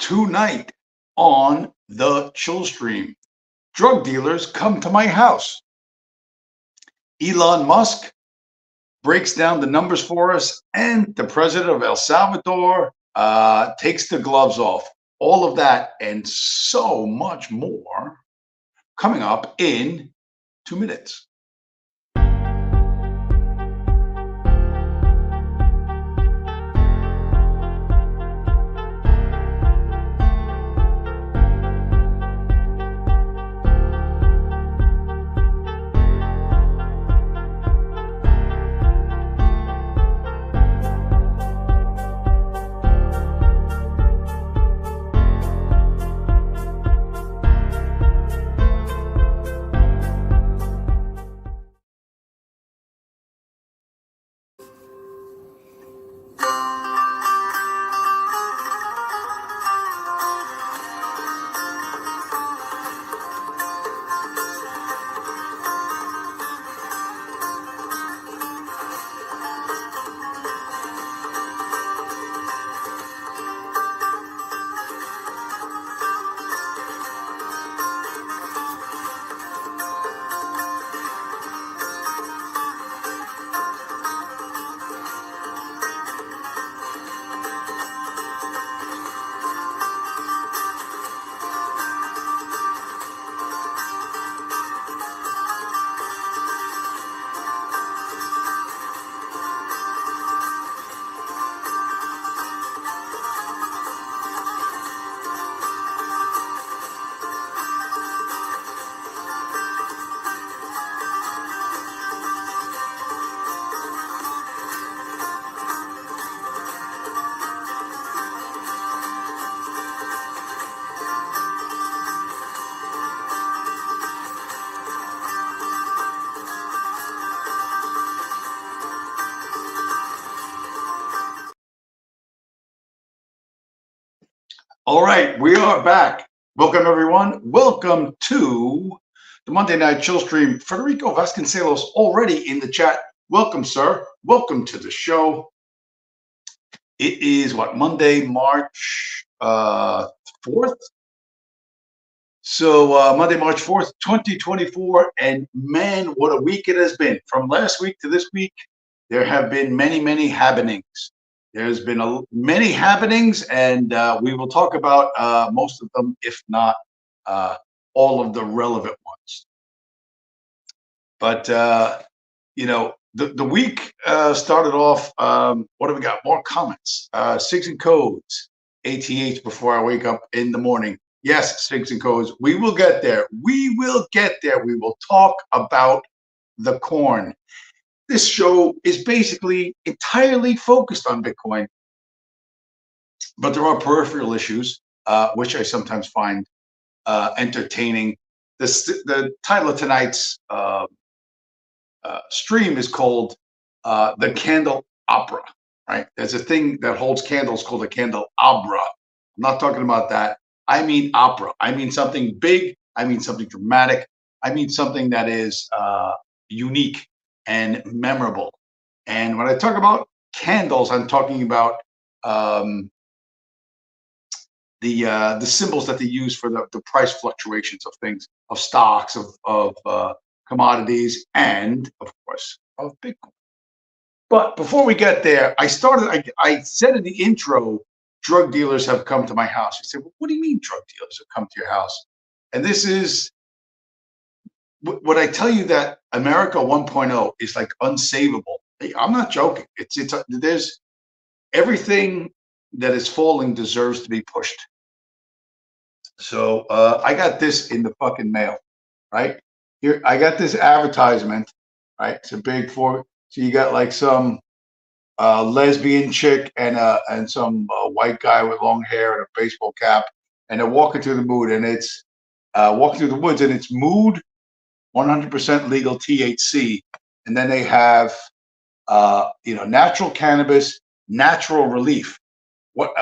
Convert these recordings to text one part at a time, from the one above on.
Tonight on the Chillstream, drug dealers come to my house. Elon Musk breaks down the numbers for us, and the president of El Salvador takes the gloves off. All of that and so much more coming up in 2 minutes. All right, we are back. Welcome, everyone. Welcome to the Monday Night Chill Stream. Federico Vasconcelos already in the chat. Welcome, sir. Welcome to the show. It is Monday, March 4th. So Monday, March 4th, 2024. And man, what a week it has been. From last week to this week, there have been many happenings. There's been many happenings, and we will talk about most of them, if not all of the relevant ones. But, the week started off, what have we got? More comments. Sigs and codes, ATH before I wake up in the morning. Yes, Sigs and codes. We will get there. We will get there. We will talk about the corn. This show is basically entirely focused on Bitcoin, but there are peripheral issues, which I sometimes find entertaining. The title of tonight's stream is called The Candle Opera, right? There's a thing that holds candles called a candelabra. I'm not talking about that. I mean opera. I mean something big. I mean something dramatic. I mean something that is unique and memorable. And when I talk about candles, I'm talking about the symbols that they use for the price fluctuations of things, of stocks, of commodities, and of course of Bitcoin. But before we get there, I said in the intro, drug dealers have come to my house. I said, well, what do you mean drug dealers have come to your house? And this is what I tell you, that America 1.0 is like unsavable. I'm not joking. There's everything that is falling deserves to be pushed. So I got this in the fucking mail, right? Here, I got this advertisement, right? It's a big four. So you got like some lesbian chick and some white guy with long hair and a baseball cap, and they're walking through the mood, and it's walking through the woods, and it's mood 100% legal THC, and then they have natural cannabis, natural relief. What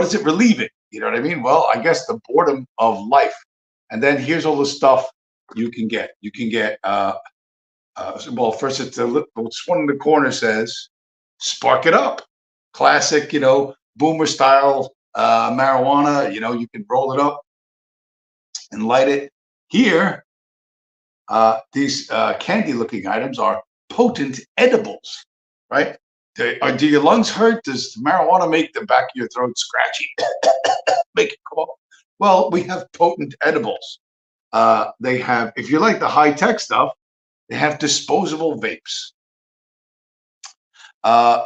is it relieving? You know what I mean? Well, I guess the boredom of life. And then here's all the stuff you can get. You can get well, first it's one in the corner says, "Spark it up," classic, boomer style marijuana, you can roll it up and light it. Here, these candy-looking items are potent edibles, right? Do your lungs hurt? Does marijuana make the back of your throat scratchy? Make it cough? Well, we have potent edibles. They have, if you like the high-tech stuff, they have disposable vapes.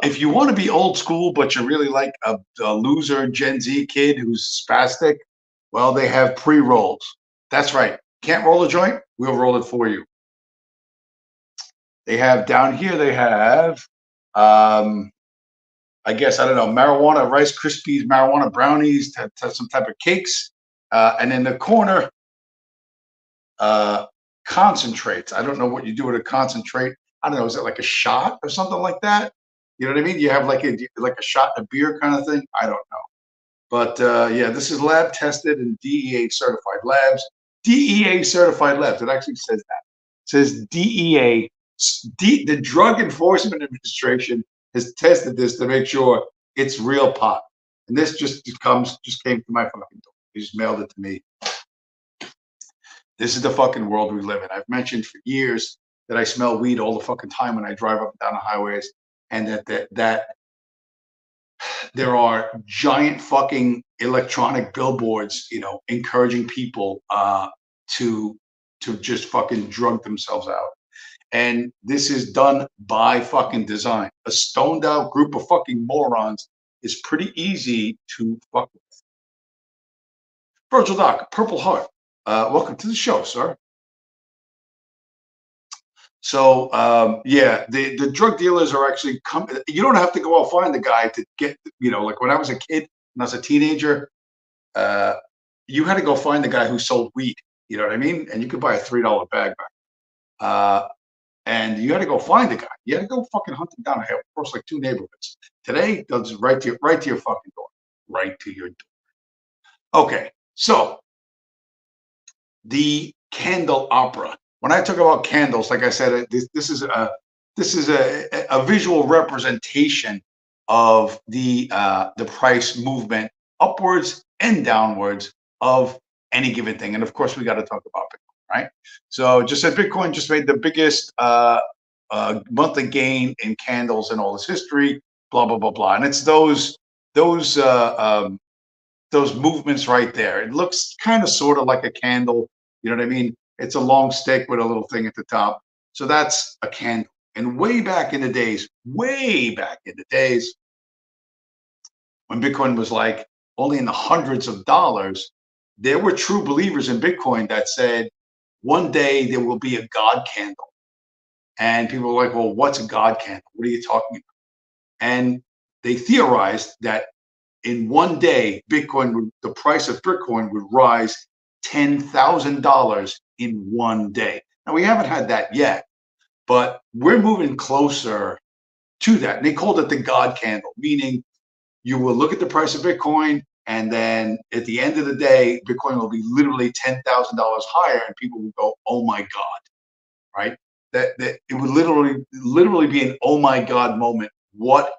If you want to be old school, but you're really like a loser Gen Z kid who's spastic, well, they have pre-rolls. That's right. Can't roll a joint? We'll roll it for you. They have down here, they have, I guess, I don't know, marijuana Rice Krispies, marijuana brownies, some type of cakes. And in the corner, concentrates. I don't know what you do with a concentrate. I don't know. Is it like a shot or something like that? You know what I mean? You have like a shot of beer kind of thing. I don't know. But yeah, this is lab tested and DEA certified labs. DEA certified labs. It actually says that. It says DEA. The Drug Enforcement Administration has tested this to make sure it's real pot. And this just came to my fucking door. He just mailed it to me. This is the fucking world we live in. I've mentioned for years that I smell weed all the fucking time when I drive up and down the highways, and that there are giant fucking electronic billboards, encouraging people to just fucking drug themselves out. And this is done by fucking design. A stoned out group of fucking morons is pretty easy to fuck with. Virgil Doc, Purple Heart. Welcome to the show, sir. So yeah, the drug dealers are actually coming. You don't have to go out find the guy to get, like when I was a kid, when I was a teenager, you had to go find the guy who sold weed. You know what I mean? And you could buy a $3 bag back. And you had to go find the guy. You had to go fucking hunt him down across like 2 neighborhoods. Today, that's right to your fucking door. Right to your door. Okay, so the candle opera. When I talk about candles, like I said, this is a visual representation of the price movement upwards and downwards of any given thing. And of course, we got to talk about Bitcoin, right? So just said Bitcoin just made the biggest monthly gain in candles in all its history. Blah blah blah blah. And it's those movements right there. It looks kind of sort of like a candle. You know what I mean? It's a long stick with a little thing at the top. So that's a candle. And way back in the days, when Bitcoin was like only in the hundreds of dollars, there were true believers in Bitcoin that said, one day there will be a God candle. And people were like, well, what's a God candle? What are you talking about? And they theorized that in one day, the price of Bitcoin would rise $10,000 in one day. Now, we haven't had that yet, but we're moving closer to that. And they called it the God candle, meaning you will look at the price of Bitcoin, and then at the end of the day, Bitcoin will be literally $10,000 higher, and people will go, oh my God, right? That it would literally be an oh my God moment. What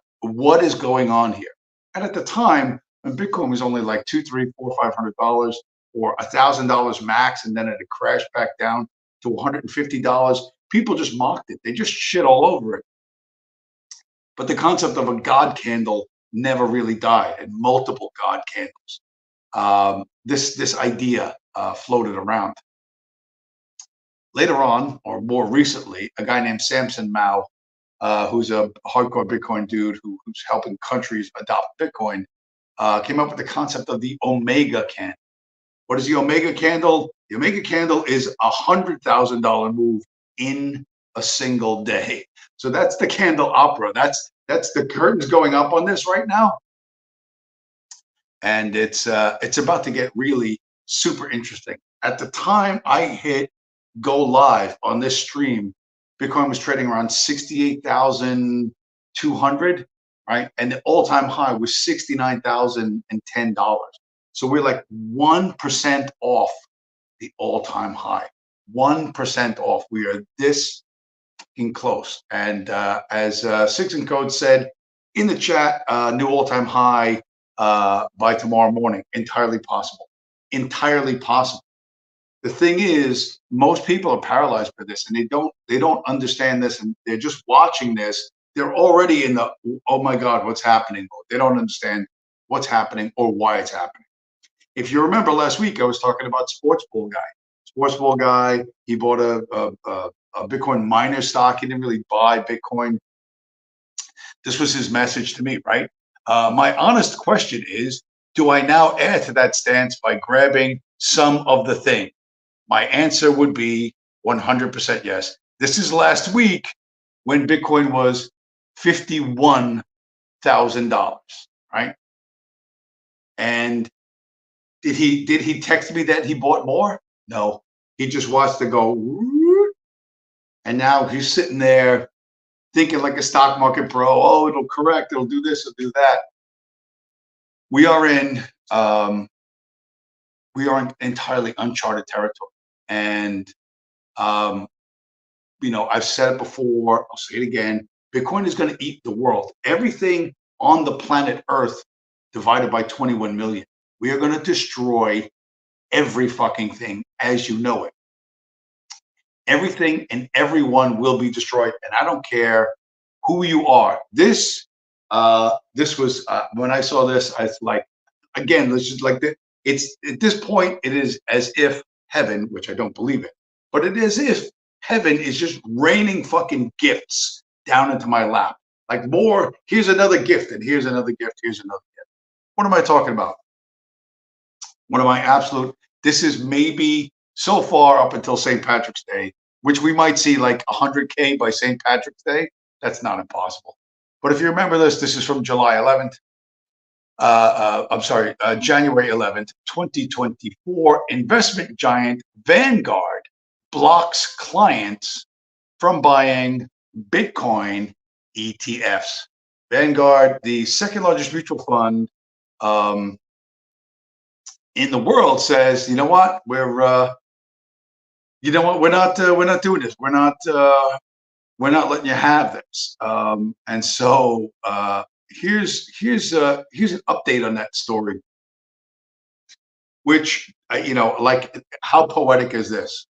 is going on here? And at the time, when Bitcoin was only like $200, $300, $400, $500 or $1,000 max, and then it had crashed back down to $150, people just mocked it. They just shit all over it. But the concept of a God candle never really died, and multiple God candles. This idea floated around. Later on, or more recently, a guy named Samson Mow, who's a hardcore Bitcoin dude who's helping countries adopt Bitcoin, came up with the concept of the Omega candle. What is the Omega candle? The Omega candle is $100,000 move in a single day. So that's the candle opera. That's the curtains going up on this right now, and it's about to get really super interesting. At the time I hit go live on this stream, Bitcoin was trading around 68,200, right? And the all-time high was $69,010. So we're like 1% off the all-time high. 1% off. We are this fucking close. And as Six and Code said in the chat, new all-time high by tomorrow morning. Entirely possible. Entirely possible. The thing is, most people are paralyzed by this, and they don't understand this, and they're just watching this. They're already in the, oh my God, what's happening? They don't understand what's happening or why it's happening. If you remember last week, I was talking about Sports Bull guy. Sports Bull guy, he bought a Bitcoin miner stock. He didn't really buy Bitcoin. This was his message to me, right? My honest question is, do I now add to that stance by grabbing some of the thing? My answer would be 100% yes. This is last week when Bitcoin was $51,000, right? And did he text me that he bought more? No. He just wants to go, and now he's sitting there thinking like a stock market pro. Oh, it'll correct. It'll do this. It'll do that. We are in entirely uncharted territory, and I've said it before. I'll say it again. Bitcoin is going to eat the world. Everything on the planet Earth divided by 21 million. We are going to destroy every fucking thing as you know it. Everything and everyone will be destroyed, and I don't care who you are. This was when I saw this, I was like, again, this is like it's at this point, it is as if heaven, which I don't believe in, but it is as if heaven is just raining fucking gifts down into my lap. Like more, here's another gift, and here's another gift, here's another gift. What am I talking about? One of my absolute, this is maybe so far up until St. Patrick's Day, which we might see like 100K by St. Patrick's Day. That's not impossible. But if you remember this is from July 11th. January 11th, 2024. Investment giant Vanguard blocks clients from buying Bitcoin ETFs. Vanguard, the second largest mutual fund in the world, says, you know what, we're not doing this. We're not letting you have this. And so here's an update on that story, which like, how poetic is this?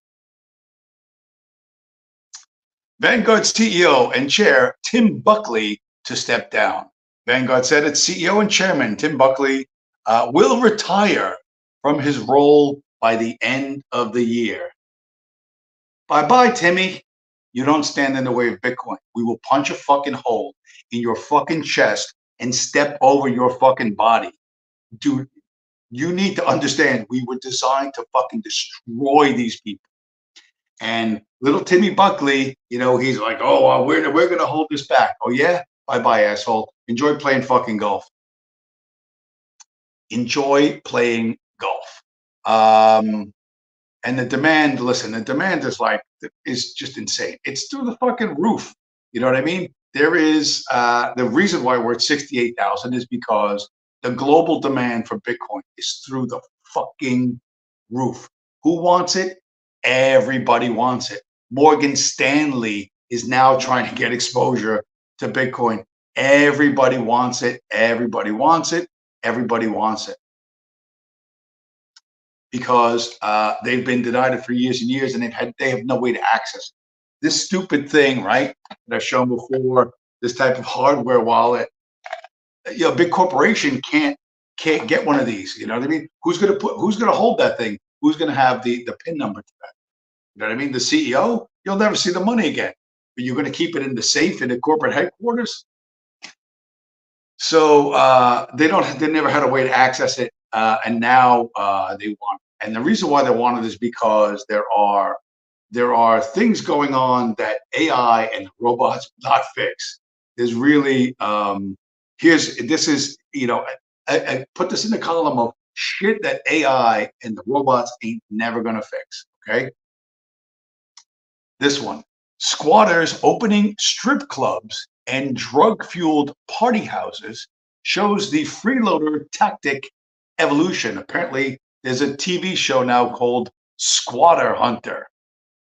Vanguard CEO and chair Tim Buckley to step down. Vanguard said its CEO and chairman Tim Buckley will retire from his role by the end of the year. Bye-bye, Timmy. You don't stand in the way of Bitcoin. We will punch a fucking hole in your fucking chest and step over your fucking body. Dude, you need to understand, we were designed to fucking destroy these people. And little Timmy Buckley, he's like, oh, we're going to hold this back. Oh, yeah? Bye-bye, asshole. Enjoy playing fucking golf. Enjoy playing golf. And the demand is just insane. It's through the fucking roof. You know what I mean? There is the reason why we're at 68,000 is because the global demand for Bitcoin is through the fucking roof. Who wants it? Everybody wants it. Morgan Stanley is now trying to get exposure to Bitcoin. Everybody wants it. Everybody wants it. Everybody wants it. Because they've been denied it for years and years, and they have no way to access it. This stupid thing, right, that I've shown before, this type of hardware wallet, big corporation can't get one of these. You know what I mean? Who's gonna hold that thing? Who's gonna have the PIN number to that? You know what I mean? The CEO, you'll never see the money again. But you're gonna keep it in the safe in the corporate headquarters. So they never had a way to access it, and now they want it. And the reason why they want it is because there are things going on that AI and robots will not fix. There's really I put this in the column of shit that AI and the robots ain't never gonna fix. Okay, this one: squatters opening strip clubs and drug-fueled party houses shows the freeloader tactic evolution. Apparently, there's a TV show now called Squatter Hunter.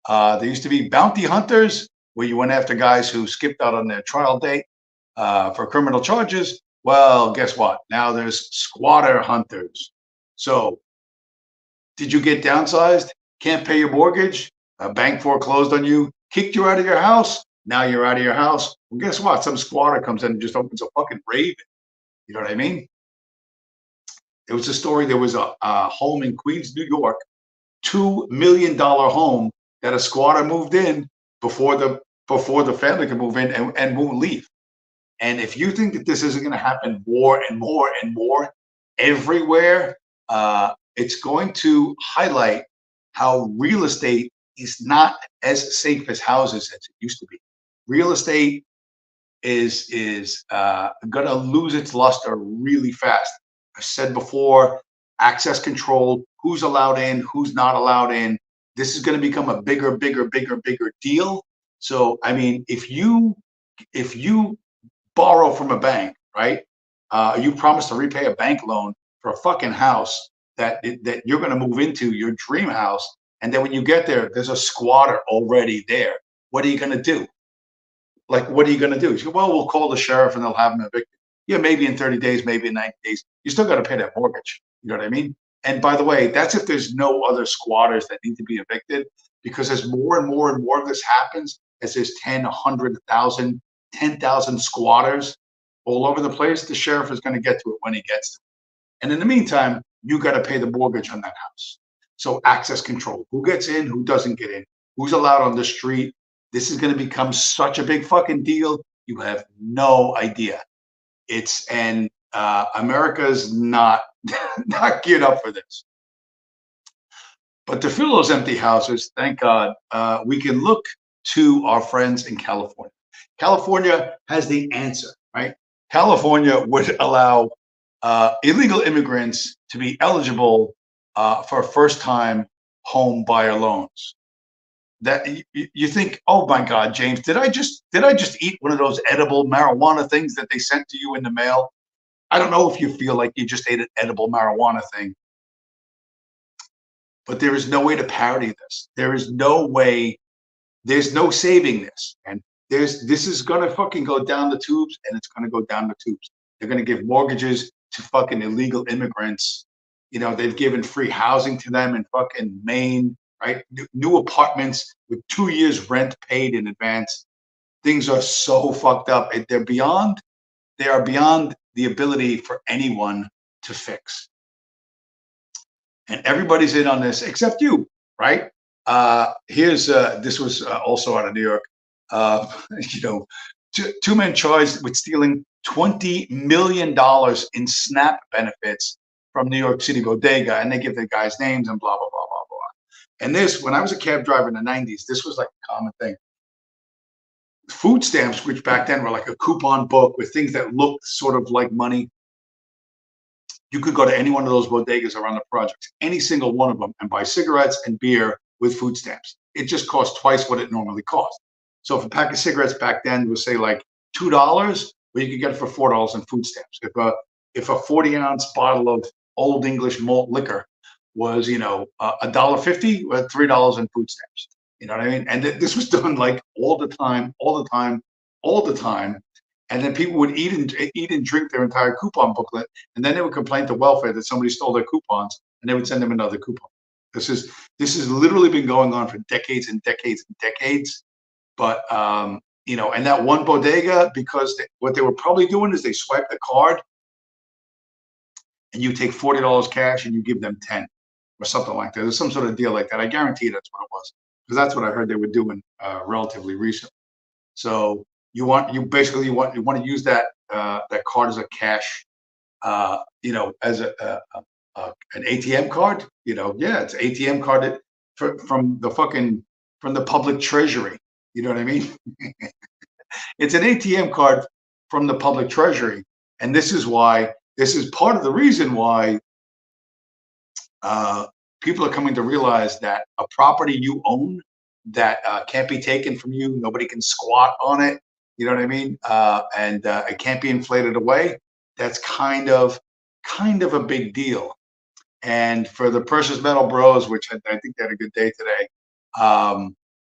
There used to be bounty hunters, where you went after guys who skipped out on their trial date for criminal charges. Well, guess what? Now there's squatter hunters. So did you get downsized? Can't pay your mortgage? A bank foreclosed on you? Kicked you out of your house? Now you're out of your house? Well, guess what? Some squatter comes in and just opens a fucking rave. You know what I mean? There was a story. There was a home in Queens, New York, $2 million home that a squatter moved in before the family could move in and won't leave. And if you think that this isn't going to happen more and more and more everywhere, it's going to highlight how real estate is not as safe as houses as it used to be. Real estate is going to lose its luster really fast. I said before, access control, who's allowed in, who's not allowed in. This is going to become a bigger deal. So, I mean, if you borrow from a bank, right? You promise to repay a bank loan for a fucking house that you're going to move into, your dream house, and then when you get there, there's a squatter already there. What are you going to do? Like, what are you going to do? You go, well, we'll call the sheriff and they'll have him evicted. Yeah, maybe in 30 days, maybe in 90 days. You still got to pay that mortgage. You know what I mean? And by the way, that's if there's no other squatters that need to be evicted, because as more and more and more of this happens, as there's 10, 100,000, 10,000 squatters all over the place, the sheriff is going to get to it when he gets to it. And in the meantime, you got to pay the mortgage on that house. So access control, who gets in, who doesn't get in, who's allowed on the street. This is going to become such a big fucking deal. You have no idea. And America's not not geared up for this. But to fill those empty houses, thank God, we can look to our friends in California. California has the answer, right? California would allow illegal immigrants to be eligible for first-time home buyer loans. That you think, oh my God, James, did I just eat one of those edible marijuana things that they sent to you in the mail? I don't know if you feel like you just ate an edible marijuana thing, but there is no way to parody this. There is no way. There's no saving this, and this is gonna fucking go down the tubes, and it's gonna go down the tubes. They're gonna give mortgages to fucking illegal immigrants. You know, they've given free housing to them in fucking Maine, right? New apartments with 2 years rent paid in advance. Things are so fucked up. They are beyond the ability for anyone to fix. And everybody's in on this except you, right? Here's this was also out of New York. You know, two men charged with stealing $20 million in SNAP benefits from New York City bodega, and they give the guys names and blah blah blah blah blah. And this, when I was a cab driver in the '90s, this was like a common thing. Food stamps, which back then were like a coupon book with things that looked sort of like money. You could go to any one of those bodegas around the projects, any single one of them, and buy cigarettes and beer with food stamps. It just cost twice what it normally cost. So if a pack of cigarettes back then was say like $2, well, you could get it for $4 in food stamps. If a 40-ounce bottle of Old English malt liquor was, you know, $1.50, well, $3 in food stamps. You know what I mean? And this was done like all the time, all the time, all the time. And then people would eat and drink their entire coupon booklet, and then they would complain to welfare that somebody stole their coupons, and they would send them another coupon. This has literally been going on for decades and decades and decades. But you know, and that one bodega, because what they were probably doing is they swipe the card, and you take $40 cash and you give them 10 or something like that. There's some sort of deal like that. I guarantee that's what it was, because that's what I heard they were doing relatively recently. So you basically want to use that that card as a cash, you know, as an ATM card. You know, yeah, it's an ATM card from the public treasury. You know what I mean? It's an ATM card from the public treasury, and this is part of the reason why people are coming to realize that a property you own that can't be taken from you, nobody can squat on it. You know what I mean? And it can't be inflated away. That's kind of a big deal. And for the precious metal bros, which I think they had a good day today.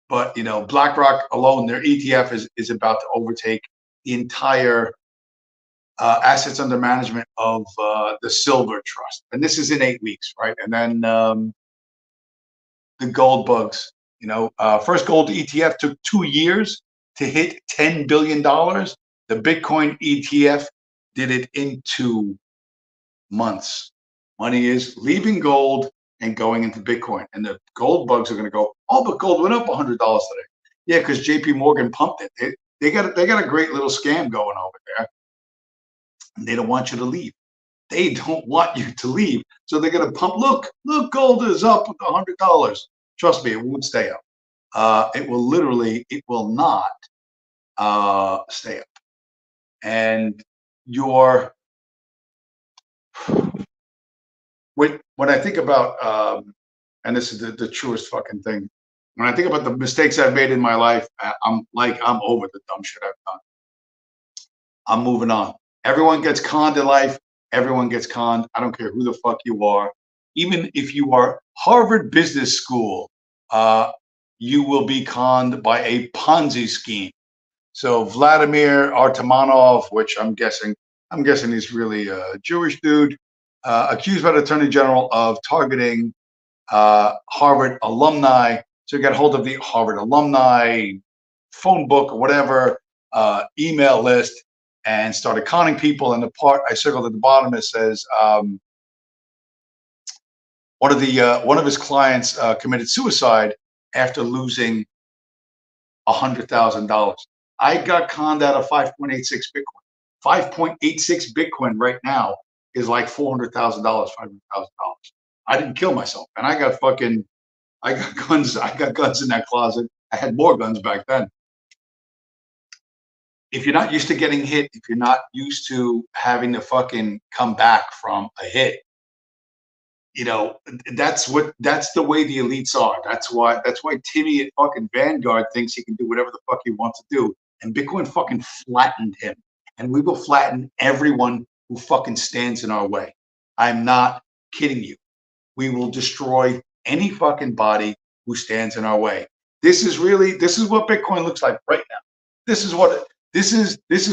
But you know, BlackRock alone, their ETF is about to overtake the entire assets under management of the silver trust, and this is in 8 weeks, right? And then the gold bugs. First gold ETF took 2 years to hit $10 billion. The Bitcoin ETF did it in 2 months. Money is leaving gold and going into Bitcoin, and the gold bugs are going to go, oh, but gold went up $100 today. Yeah, because JP Morgan pumped it. They got a great little scam going over there, and they don't want you to leave. They don't want you to leave, so they're going to pump. Look, gold is up $100. Trust me, it won't stay up. It will not stay up. And when I think about, and this is the truest fucking thing, when I think about the mistakes I've made in my life, I'm over the dumb shit I've done. I'm moving on. Everyone gets conned in life. Everyone gets conned. I don't care who the fuck you are. Even if you are Harvard Business School, you will be conned by a Ponzi scheme. So Vladimir Artemanov, which I'm guessing he's really a Jewish dude, accused by the Attorney General of targeting Harvard alumni. So you got hold of the Harvard alumni phone book or whatever, email list, and started conning people. And the part I circled at the bottom, it says one of his clients committed suicide after losing $100,000. I got conned out of 5.86 Bitcoin. 5.86 Bitcoin right now is like $400,000, $500,000. I didn't kill myself, and I got guns. I got guns in that closet. I had more guns back then. If you're not used to getting hit, if you're not used to having to fucking come back from a hit, that's the way the elites are. That's why Timmy at fucking Vanguard thinks he can do whatever the fuck he wants to do. And Bitcoin fucking flattened him. And we will flatten everyone who fucking stands in our way. I'm not kidding you. We will destroy any fucking body who stands in our way. This is what Bitcoin looks like right now. This is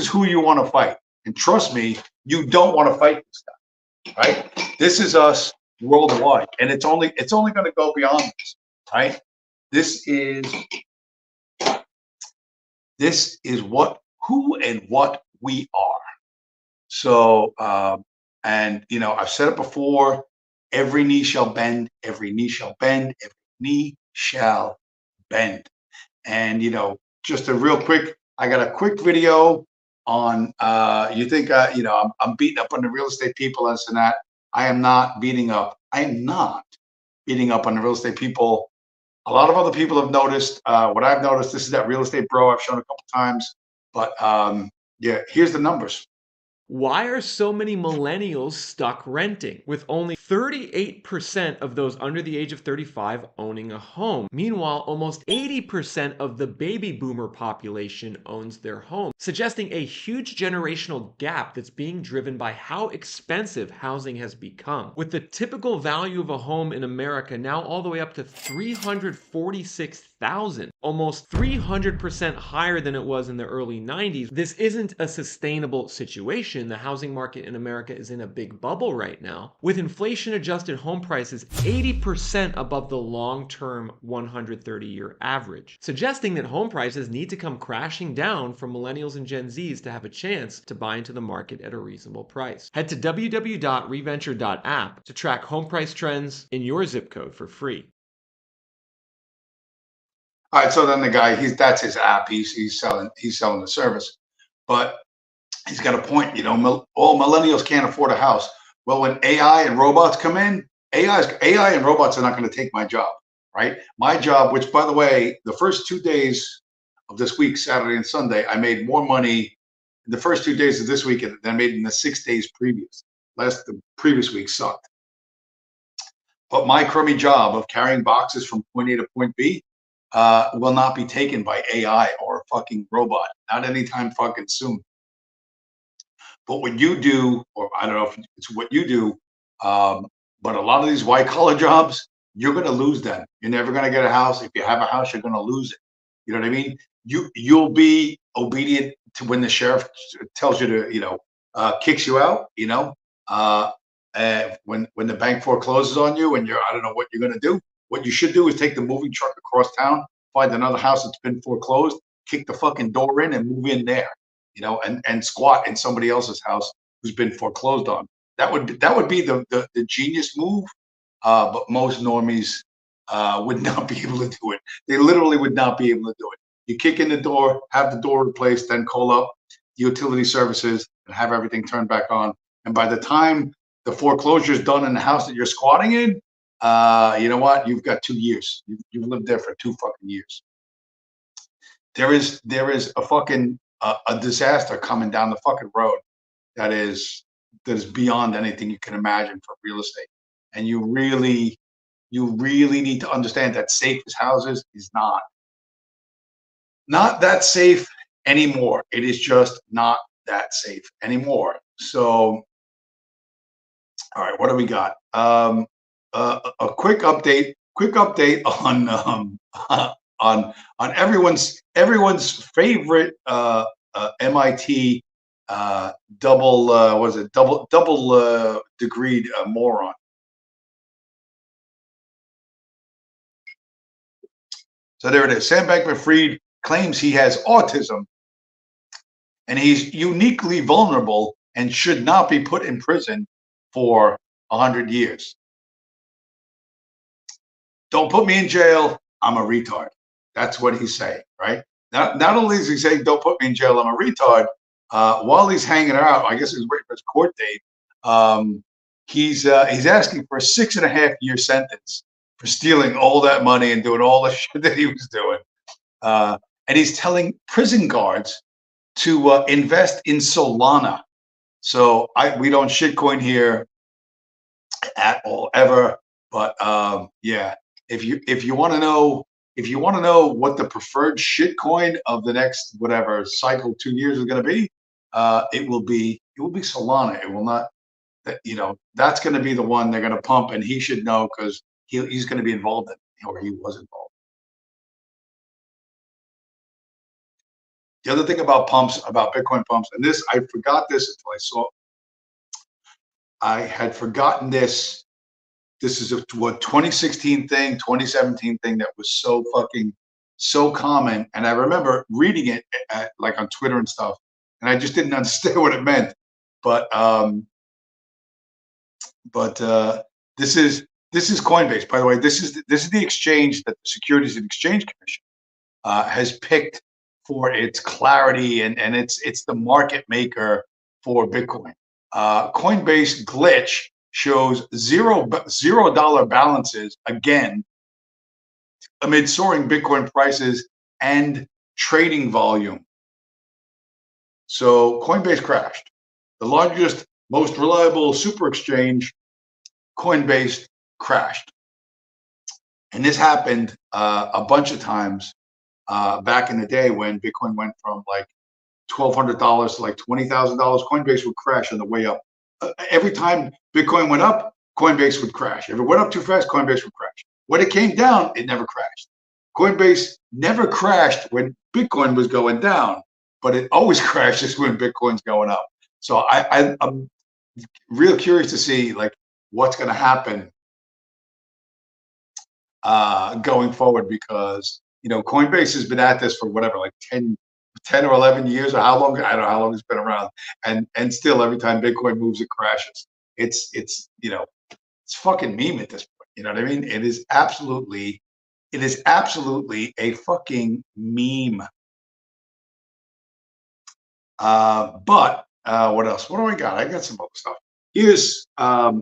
who you want to fight. And trust me, you don't want to fight this guy, right? This is us worldwide, and it's only going to go beyond this, right? This is who and what we are. So, and I've said it before. Every knee shall bend. Every knee shall bend. Every knee shall bend. And just a real quick. I got a quick video on. You think I'm beating up on the real estate people and this and that. I am not beating up. I am not beating up on the real estate people. A lot of other people have noticed what I've noticed. This is that real estate bro I've shown a couple times. But yeah, here's the numbers. Why are so many millennials stuck renting, with only 38% of those under the age of 35 owning a home? Meanwhile, almost 80% of the baby boomer population owns their home, suggesting a huge generational gap that's being driven by how expensive housing has become. With the typical value of a home in America now all the way up to $346,000, almost 300% higher than it was in the early 90s, this isn't a sustainable situation. The housing market in America is in a big bubble right now, with inflation-adjusted home prices 80% above the long-term 130-year average, suggesting that home prices need to come crashing down for millennials and Gen Zs to have a chance to buy into the market at a reasonable price. Head to www.reventure.app to track home price trends in your zip code for free. All right, so then the guy, that's his app. He's selling the service, but he's got a point. All millennials can't afford a house. Well, when AI and robots come in, AI and robots are not going to take my job, right? My job, which by the way, the first 2 days of this week, Saturday and Sunday, I made more money in the first 2 days of this week than I made in the 6 days previous. The previous week sucked. But my crummy job of carrying boxes from point A to point B will not be taken by AI or a fucking robot. Not anytime fucking soon. But what you do, or I don't know if it's what you do, but a lot of these white collar jobs, you're going to lose them. You're never going to get a house. If you have a house, you're going to lose it. You know what I mean? You'll be obedient to when the sheriff tells you to, kicks you out, when the bank forecloses on you and I don't know what you're going to do. What you should do is take the moving truck across town, find another house that's been foreclosed, kick the fucking door in and move in there, and squat in somebody else's house who's been foreclosed on. That would be the genius move. But most normies would not be able to do it. They literally would not be able to do it. You kick in the door, have the door replaced, then call up the utility services and have everything turned back on. And by the time the foreclosure is done in the house that you're squatting in, you know what? You've got 2 years. You've lived there for 2 fucking years. There is a fucking a disaster coming down the fucking road that is beyond anything you can imagine for real estate. And you really need to understand that safe as houses is not that safe anymore. It is just not that safe anymore. So, all right, what do we got? A quick update on on everyone's favorite MIT double degreed moron. So there it is. Sam Bankman-Fried claims he has autism and he's uniquely vulnerable and should not be put in prison for 100 years. Don't put me in jail. I'm a retard. That's what he's saying, right? Not only is he saying, don't put me in jail, I'm a retard, while he's hanging out, I guess he's waiting for his court date, he's asking for a 6.5-year sentence for stealing all that money and doing all the shit that he was doing. And he's telling prison guards to invest in Solana. So we don't shitcoin here at all ever, but yeah, if you want to know what the preferred shitcoin of the next whatever cycle 2 years is going to be, it will be Solana. It will not. That's going to be the one they're going to pump, and he should know because he's going to be involved in it, or he was involved. The other thing about Bitcoin pumps, and this, I forgot this until I had forgotten this. This is a 2016 thing, 2017 thing that was so common. And I remember reading it like on Twitter and stuff, and I just didn't understand what it meant. But this is Coinbase, by the way. This is the exchange that the Securities and Exchange Commission has picked for its clarity, and it's the market maker for Bitcoin. Coinbase glitch shows $0 balances again amid soaring Bitcoin prices and trading volume. So Coinbase crashed. The largest, most reliable super exchange, Coinbase crashed. And this happened a bunch of times back in the day when Bitcoin went from like $1,200 to like $20,000. Coinbase would crash on the way up. Every time Bitcoin went up, Coinbase would crash. If it went up too fast, Coinbase would crash. When it came down, it never crashed. Coinbase never crashed when Bitcoin was going down, but it always crashes when Bitcoin's going up. So I'm real curious to see like what's going to happen going forward, because Coinbase has been at this for whatever, like 10 or 11 years, or how long, I don't know how long it's been around, and still every time Bitcoin moves, it crashes. It's fucking meme at this point. You know what I mean? It is absolutely a fucking meme. But what else? What do I got? I got some other stuff. Here's I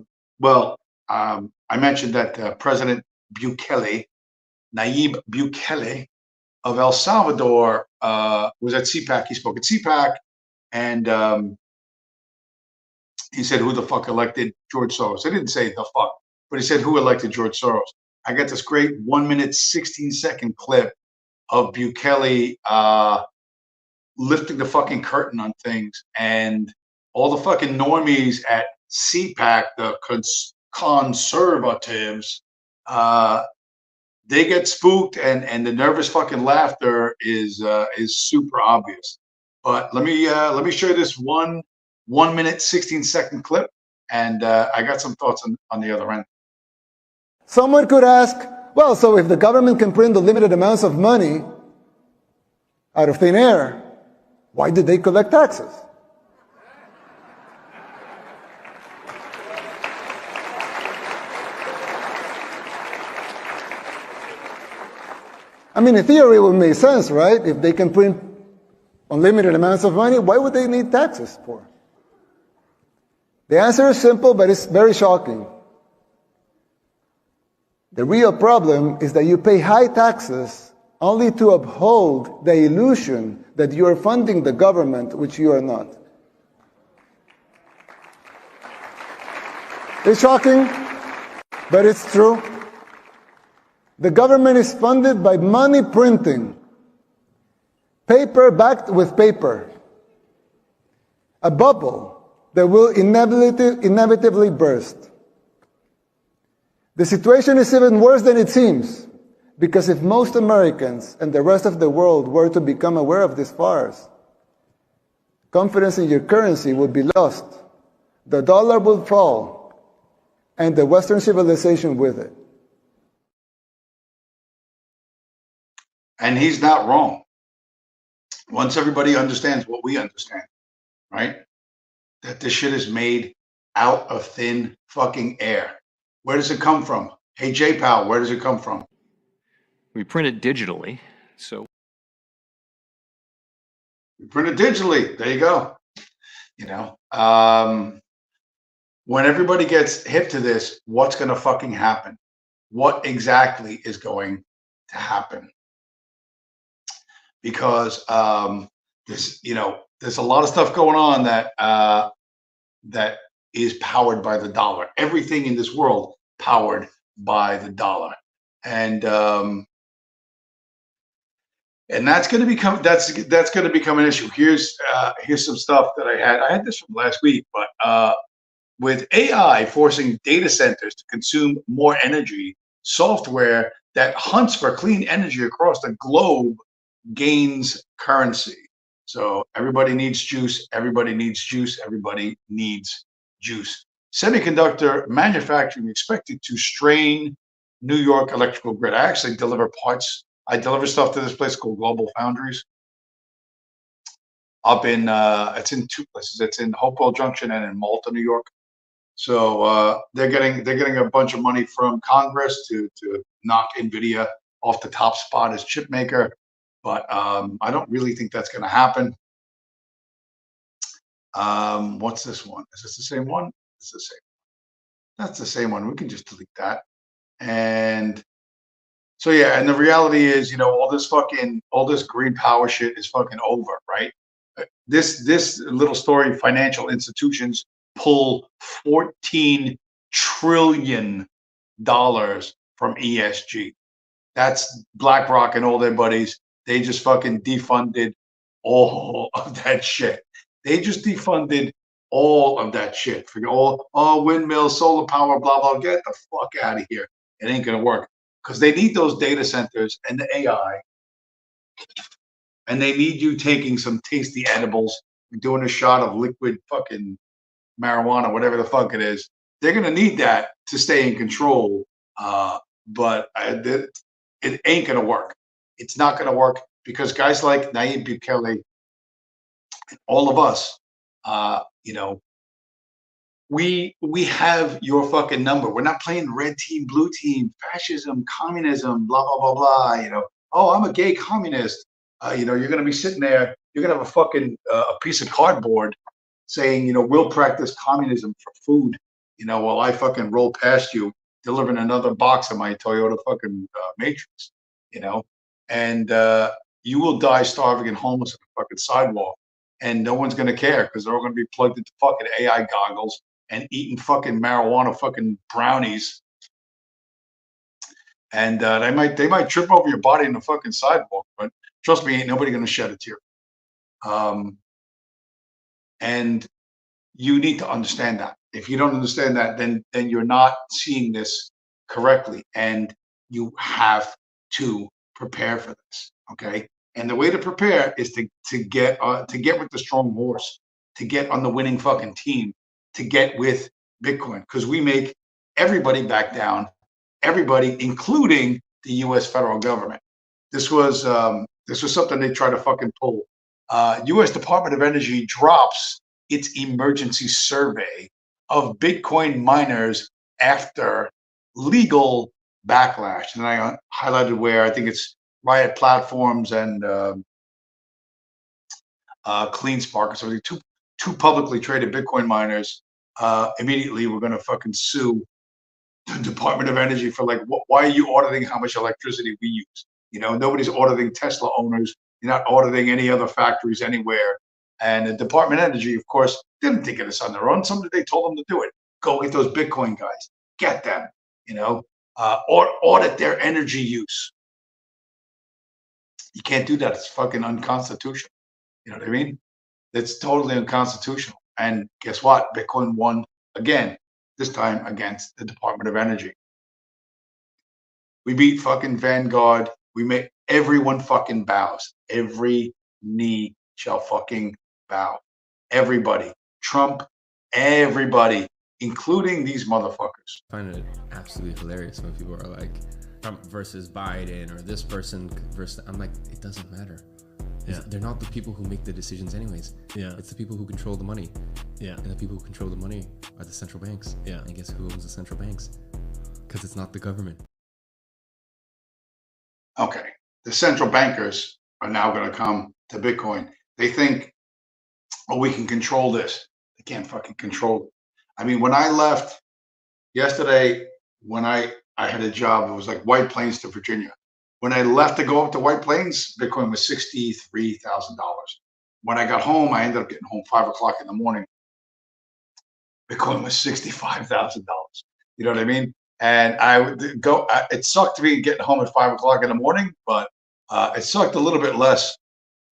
mentioned that President Bukele, Nayib Bukele of El Salvador, was at CPAC. He spoke at CPAC, and he said, "Who the fuck elected George Soros?" I didn't say the fuck, but he said, "Who elected George Soros?" I got this great 1 minute 16-second clip of Bukele lifting the fucking curtain on things, and all the fucking normies at CPAC, the conservatives, they get spooked, and the nervous fucking laughter is super obvious. But let me show you this one 1 minute, 16-second clip. And I got some thoughts on the other end. Someone could ask, well, so if the government can print unlimited amounts of money out of thin air, why did they collect taxes? I mean, in theory, it would make sense, right? If they can print unlimited amounts of money, why would they need taxes for? The answer is simple, but it's very shocking. The real problem is that you pay high taxes only to uphold the illusion that you are funding the government, which you are not. It's shocking, but it's true. The government is funded by money printing, paper backed with paper, a bubble that will inevitably burst. The situation is even worse than it seems, because if most Americans and the rest of the world were to become aware of this farce, confidence in your currency would be lost, the dollar would fall, and the Western civilization with it. And he's not wrong. Once everybody understands what we understand, right? That this shit is made out of thin fucking air. Where does it come from? Hey, J-Pal, where does it come from? We print it digitally, so. We print it digitally. There you go. You know, when everybody gets hip to this, what's going to fucking happen? What exactly is going to happen? Because there's a lot of stuff going on that is powered by the dollar. Everything in this world powered by the dollar, and that's going to become an issue. Here's some stuff that I had this from last week, but with AI forcing data centers to consume more energy, software that hunts for clean energy across the globe gains currency. So everybody needs juice. Everybody needs juice. Everybody needs juice. Semiconductor manufacturing expected to strain New York electrical grid. I actually deliver parts. I deliver stuff to this place called Global Foundries. Up in it's in two places. It's in Hopewell Junction and in Malta, New York. So they're getting a bunch of money from Congress to knock NVIDIA off the top spot as chip maker. But I don't really think that's going to happen. What's this one? Is this the same one? It's the same. That's the same one. We can just delete that. And so yeah, and the reality is, all this green power shit is fucking over, right? This little story: financial institutions pull $14 trillion from ESG. That's BlackRock and all their buddies. They just fucking defunded all of that shit. They just defunded all of that shit. For all windmills, solar power, blah, blah. Get the fuck out of here. It ain't going to work. Because they need those data centers and the AI. And they need you taking some tasty edibles and doing a shot of liquid fucking marijuana, whatever the fuck it is. They're going to need that to stay in control. But it ain't going to work. It's not going to work because guys like Nayib Bukele, all of us, we have your fucking number. We're not playing red team, blue team, fascism, communism, blah, blah, blah, blah. Oh, I'm a gay communist. You're going to be sitting there. You're going to have a fucking a piece of cardboard saying, we'll practice communism for food, while I fucking roll past you, delivering another box of my Toyota fucking Matrix, and you will die starving and homeless on the fucking sidewalk, and no one's gonna care because they're all gonna be plugged into fucking AI goggles and eating fucking marijuana fucking brownies, and they might trip over your body in the fucking sidewalk, but trust me, ain't nobody gonna shed a tear. And you need to understand that. If you don't understand that, then you're not seeing this correctly, and you have to prepare for this. Okay, and the way to prepare is to get with the strong horse, to get on the winning fucking team, to get with Bitcoin, because we make everybody back down, everybody, including the U.S. federal government. This was something they try to fucking pull. U.S. Department of Energy drops its emergency survey of Bitcoin miners after legal backlash. And I highlighted where I think it's Riot Platforms and CleanSpark or something. Two publicly traded Bitcoin miners immediately were going to fucking sue the Department of Energy for like, why are you auditing how much electricity we use? You know, nobody's auditing Tesla owners. You're not auditing any other factories anywhere. And the Department of Energy, of course, didn't think of this on their own. Somebody, they told them to do it. Go get those Bitcoin guys. Get them, you know, or audit their energy use. You can't do that. It's fucking unconstitutional. You know what I mean? It's totally unconstitutional. And guess what? Bitcoin won again, this time against the Department of Energy. We beat fucking Vanguard. We make everyone fucking bows. Every knee shall fucking bow. Everybody. Trump, everybody, including these motherfuckers. I find it absolutely hilarious when people are like, Trump versus Biden or this person versus, I'm like, it doesn't matter. Yeah. They're not the people who make the decisions anyways. Yeah. It's the people who control the money. Yeah. And the people who control the money are the central banks. Yeah. And guess who owns the central banks? Because it's not the government. Okay. The central bankers are now going to come to Bitcoin. They think, oh, we can control this. They can't fucking control it. I mean, when I left yesterday, when I had a job, it was like White Plains to Virginia. When I left to go up to White Plains, Bitcoin was $63,000. When I got home, I ended up getting home 5 o'clock in the morning. Bitcoin was $65,000. You know what I mean? And I would go. It sucked to be getting home at 5 o'clock in the morning, but it sucked a little bit less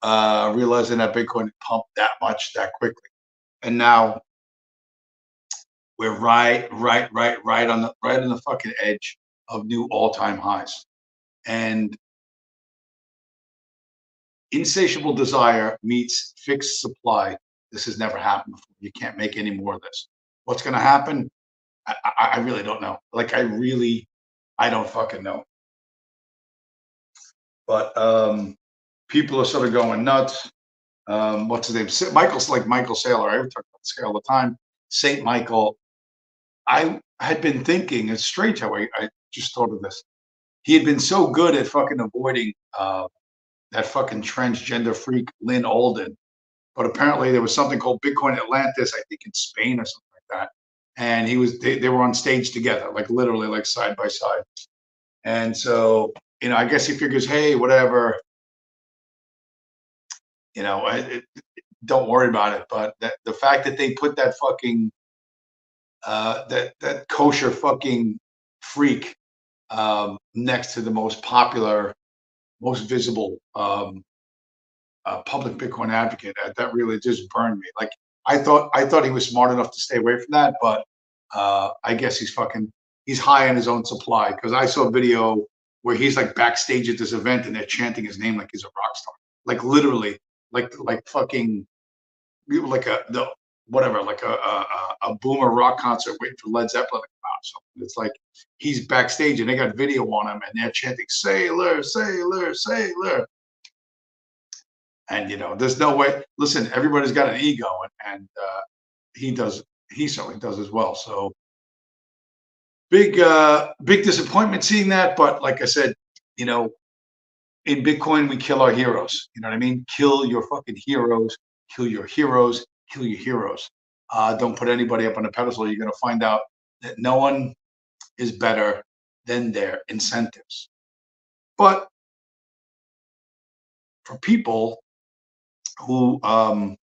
realizing that Bitcoin pumped that much that quickly. And now we're right on the fucking edge of new all-time highs. And insatiable desire meets fixed supply. This has never happened before. You can't make any more of this. What's going to happen? I really don't know. Like, I don't fucking know. But people are sort of going nuts. What's his name? Michael's like Michael Saylor. I talk about this guy all the time. Saint Michael. I had been thinking, it's strange how I just thought of this. He had been so good at fucking avoiding that fucking transgender freak Lynn Alden, but apparently there was something called Bitcoin Atlantis, I think in Spain or something like that, and they were on stage together, like literally like side by side. And so, you know, I guess he figures, hey, whatever, you know, don't worry about it. But the fact that they put that fucking that kosher fucking freak next to the most popular, most visible public Bitcoin advocate, that really just burned me. Like, I thought he was smart enough to stay away from that, but I guess he's high on his own supply, because I saw a video where he's like backstage at this event and they're chanting his name like he's a rock star, like literally, like fucking, like a boomer rock concert waiting for Led Zeppelin to come out. So it's like he's backstage and they got video on him and they're chanting "Sailor, Sailor, Sailor." And you know, there's no way. Listen, everybody's got an ego, and he does. He certainly does as well. So big disappointment seeing that. But like I said, you know, in Bitcoin we kill our heroes. You know what I mean? Kill your fucking heroes. Kill your heroes. Kill your heroes. Don't put anybody up on a pedestal. You're going to find out that no one is better than their incentives. But for people who are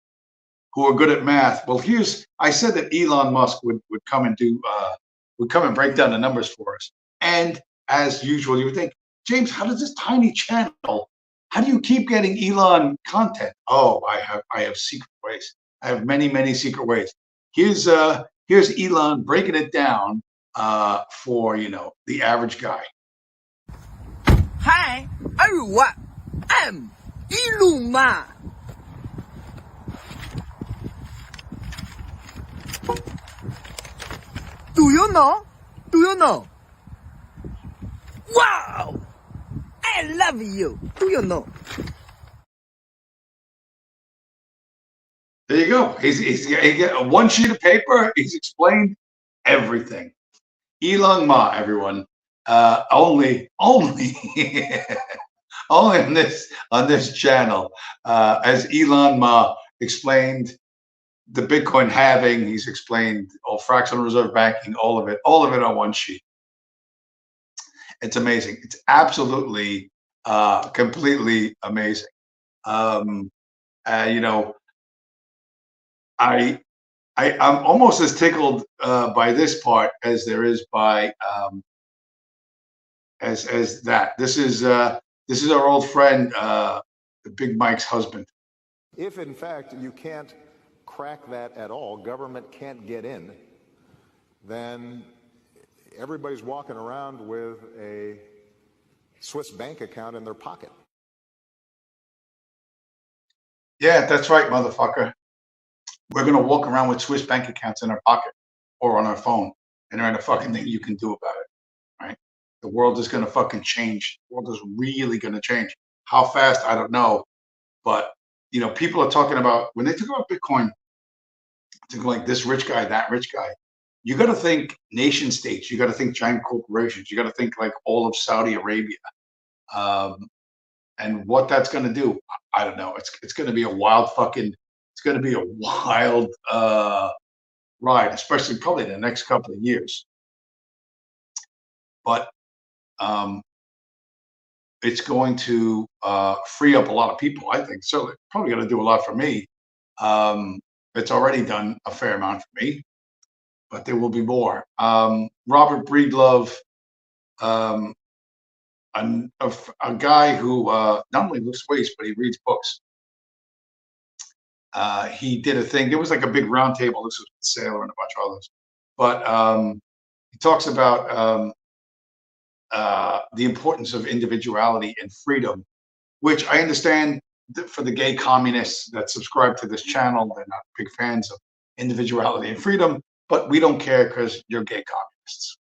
good at math, well, I said that Elon Musk would come and break down the numbers for us. And as usual, you would think, James, how does this tiny channel? How do you keep getting Elon content? Oh, I have secret ways. I have many secret ways. Here's Elon breaking it down for, you know, the average guy. Hi, everyone. I'm Elon. Do you know? Do you know? Wow! I love you. Do you know? There you go. He got one sheet of paper. He's explained everything. Elon Ma, everyone. Only only on this channel, as Elon Ma explained the Bitcoin halving. He's explained all fractional reserve banking, all of it on one sheet. It's amazing. It's absolutely, completely amazing. You know, I'm almost as tickled by this part as there is by as that. This is our old friend, Big Mike's husband. If in fact you can't crack that at all, government can't get in, then everybody's walking around with a Swiss bank account in their pocket. Yeah, that's right, motherfucker. We're gonna walk around with Swiss bank accounts in our pocket or on our phone, and there ain't a fucking thing you can do about it, right? The world is gonna fucking change. The world is really gonna change. How fast, I don't know, but you know, people are talking about when they talk about Bitcoin, think like this rich guy, that rich guy. You got to think nation states. You got to think giant corporations. You got to think like all of Saudi Arabia, and what that's going to do. I don't know. It's going to be a wild fucking. It's going to be a wild ride, especially probably the next couple of years. But it's going to free up a lot of people. I think certainly probably going to do a lot for me. It's already done a fair amount for me, but there will be more. Robert Breedlove, a guy who not only lifts weights, but he reads books. He did a thing. There was like a big round table. This was with Sailor and a bunch of others. But he talks about the importance of individuality and freedom, which I understand for the gay communists that subscribe to this channel, they're not big fans of individuality and freedom, but we don't care because you're gay communists.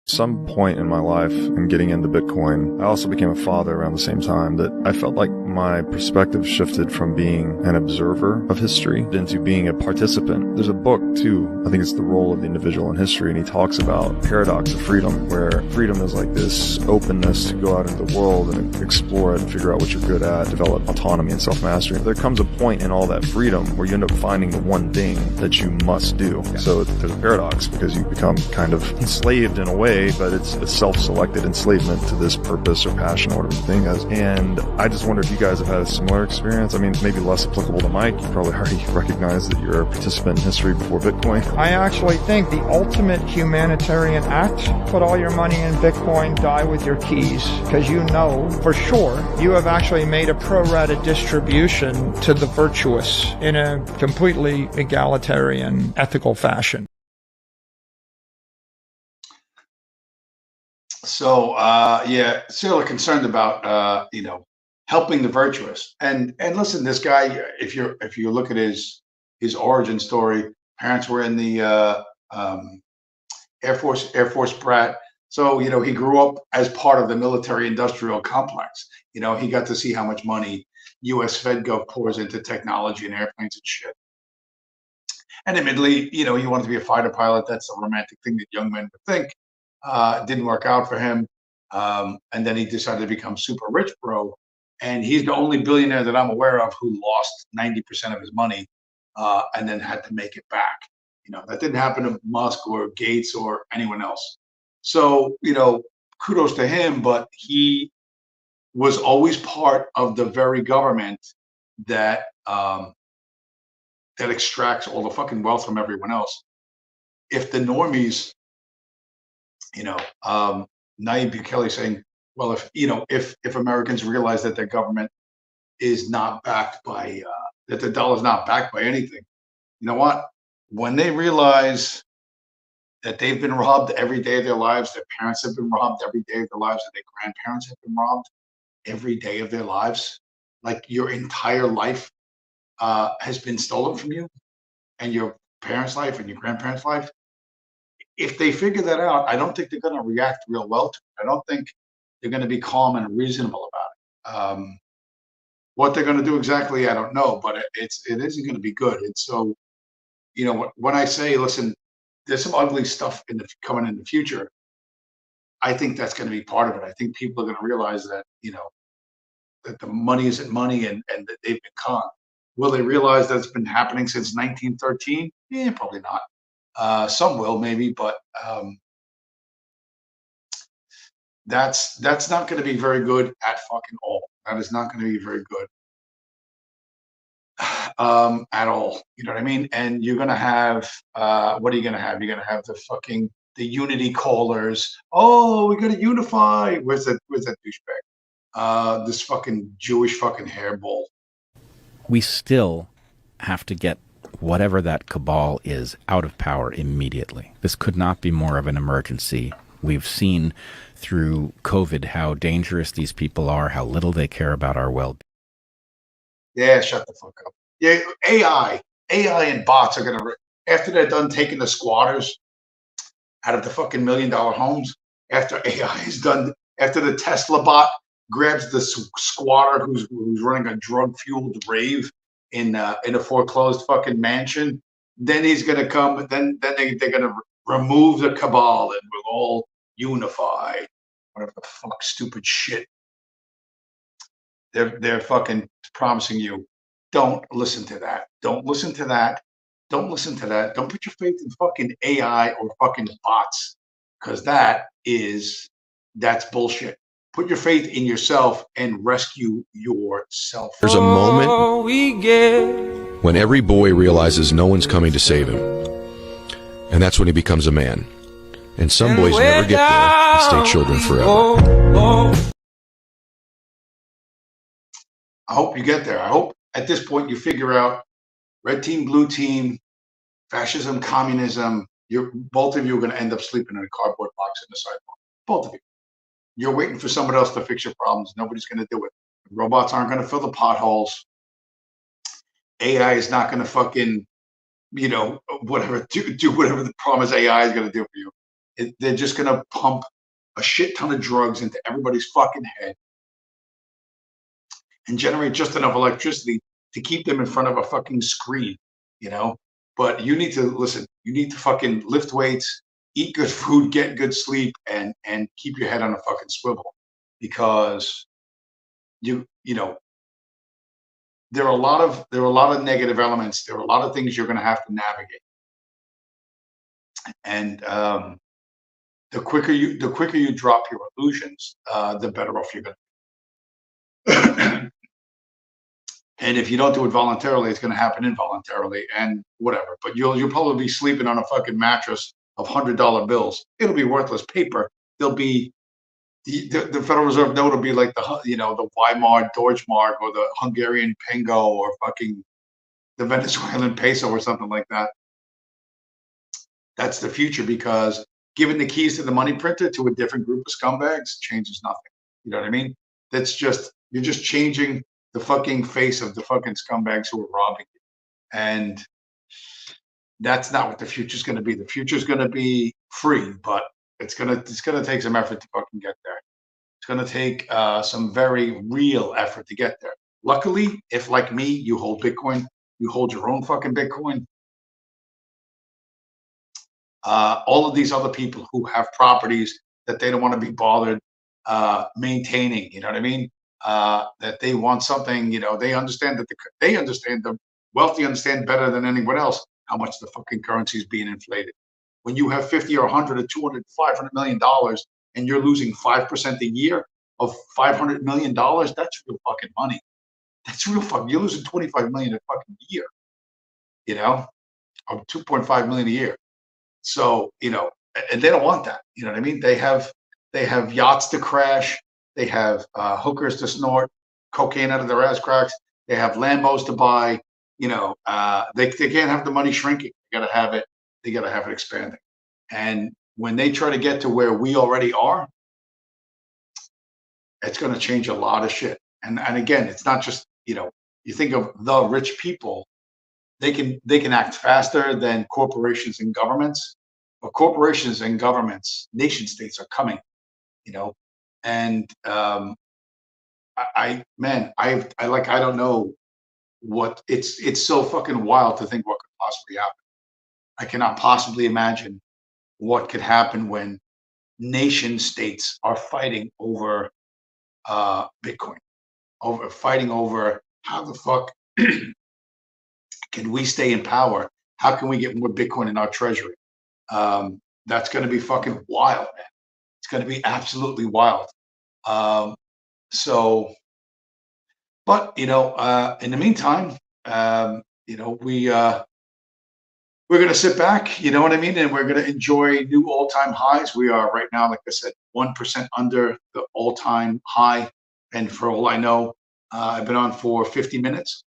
Some point in my life in getting into Bitcoin, I also became a father around the same time that I felt like my perspective shifted from being an observer of history into being a participant. There's a book too, I think it's The Role of the Individual in History, and he talks about paradox of freedom, where freedom is like this openness to go out into the world and explore it and figure out what you're good at, develop autonomy and self-mastery. There comes a point in all that freedom where you end up finding the one thing that you must do. So there's a paradox because you become kind of enslaved in a way, but it's a self-selected enslavement to this purpose or passion or whatever the thing is. And I just wonder if you guys have had a similar experience. I mean, maybe less applicable to Mike. You probably already recognize that you're a participant in history before Bitcoin. I actually think the ultimate humanitarian act, put all your money in Bitcoin, die with your keys, because you know for sure you have actually made a pro rata distribution to the virtuous in a completely egalitarian, ethical fashion. So yeah, still concerned about helping the virtuous. And listen, this guy, if you look at his origin story, parents were in the Air Force brat. So he grew up as part of the military industrial complex. He got to see how much money U.S. Fed Gov pours into technology and airplanes and shit. And admittedly, he wanted to be a fighter pilot. That's a romantic thing that young men would think. It didn't work out for him. And then he decided to become super rich, bro. And he's the only billionaire that I'm aware of who lost 90% of his money and then had to make it back. That didn't happen to Musk or Gates or anyone else. So, kudos to him, but he was always part of the very government that that extracts all the fucking wealth from everyone else. If the normies, Nayib Bukele saying, well, if Americans realize that their government is not backed by, that the dollar is not backed by anything, you know what? When they realize that they've been robbed every day of their lives, their parents have been robbed every day of their lives, and their grandparents have been robbed every day of their lives, like your entire life has been stolen from you, and your parents' life and your grandparents' life, if they figure that out, I don't think they're going to react real well to it. I don't think they're going to be calm and reasonable about it. What they're going to do exactly, I don't know, but it isn't going to be good. And so, you know, when I say, listen, there's some ugly stuff coming in the future, I think that's going to be part of it. I think people are going to realize that, you know, that the money isn't money and that they've been conned. Will they realize that's been happening since 1913? Yeah, probably not. Some will maybe, but that's not going to be very good at fucking all. That is not going to be very good at all. You know what I mean? And you're going to have what are you going to have? You're going to have the unity callers. Oh, we got to unify. Where's that douchebag? This fucking Jewish fucking hairball. We still have to get whatever that cabal is out of power immediately. This could not be more of an emergency. We've seen through COVID how dangerous these people are, how little they care about our well-being. Yeah, shut the fuck up. Yeah, AI and bots are gonna, after they're done taking the squatters out of the fucking $1 million homes, after AI is done, after the Tesla bot grabs the squatter who's running a drug-fueled rave in a foreclosed fucking mansion, then he's gonna come. Then they're gonna remove the cabal and we'll all unify. Whatever the fuck, stupid shit. They're fucking promising you. Don't listen to that. Don't listen to that. Don't listen to that. Don't put your faith in fucking AI or fucking bots, because that's bullshit. Put your faith in yourself and rescue yourself. There's a moment when every boy realizes no one's coming to save him. And that's when he becomes a man. And some boys never get there and stay children forever. I hope you get there. I hope at this point you figure out red team, blue team, fascism, communism. Both of you are going to end up sleeping in a cardboard box in the sidewalk. Both of you. You're waiting for someone else to fix your problems. Nobody's going to do it. Robots aren't going to fill the potholes. AI is not going to fucking, you know, whatever, do whatever the promise AI is going to do for you. They're just going to pump a shit ton of drugs into everybody's fucking head and generate just enough electricity to keep them in front of a fucking screen, you know? But you need to listen, you need to fucking lift weights, eat good food, get good sleep, and keep your head on a fucking swivel, because you know, there are a lot of negative elements. There are a lot of things you're going to have to navigate. And the quicker you drop your illusions, the better off you're going to be. And if you don't do it voluntarily, it's going to happen involuntarily and whatever. But you'll probably be sleeping on a fucking mattress of $100 bills. It'll be worthless paper. There'll be the Federal Reserve note will be like the Weimar Deutschmark or the Hungarian Pengo or fucking the Venezuelan peso or something like that. That's the future, because giving the keys to the money printer to a different group of scumbags changes nothing. You know what I mean? You're just changing the fucking face of the fucking scumbags who are robbing you. And that's not what the future's going to be. The future's going to be free, but it's going to take some effort to fucking get there. It's going to take some very real effort to get there. Luckily, if like me, you hold Bitcoin, you hold your own fucking Bitcoin. All of these other people who have properties that they don't want to be bothered maintaining, you know what I mean? That they want something, you know, they understand the wealthy understand better than anyone else how much the fucking currency is being inflated. When you have 50 or 100 or 200, $500 million and you're losing 5% a year of $500 million, that's real fucking money. That's real fucking, you're losing 25 million a fucking year, you know, or 2.5 million a year. So, you know, and they don't want that, you know what I mean? They have yachts to crash. They have hookers to snort cocaine out of their ass cracks. They have Lambos to buy. You know, they can't have the money shrinking. They gotta have it. They gotta have it expanding. And when they try to get to where we already are, it's going to change a lot of shit. And again, it's not just, you know, you think of the rich people, they can act faster than corporations and governments, corporations and governments, nation states are coming, and I don't know what it's so fucking wild to think what could possibly happen. I cannot possibly imagine what could happen when nation states are fighting over Bitcoin, fighting over how the fuck can we stay in power? How can we get more Bitcoin in our treasury? That's going to be fucking wild, man. It's going to be absolutely wild. But in the meantime, we're going to sit back, you know what I mean? And we're going to enjoy new all-time highs. We are right now, like I said, 1% under the all-time high. And for all I know, I've been on for 50 minutes.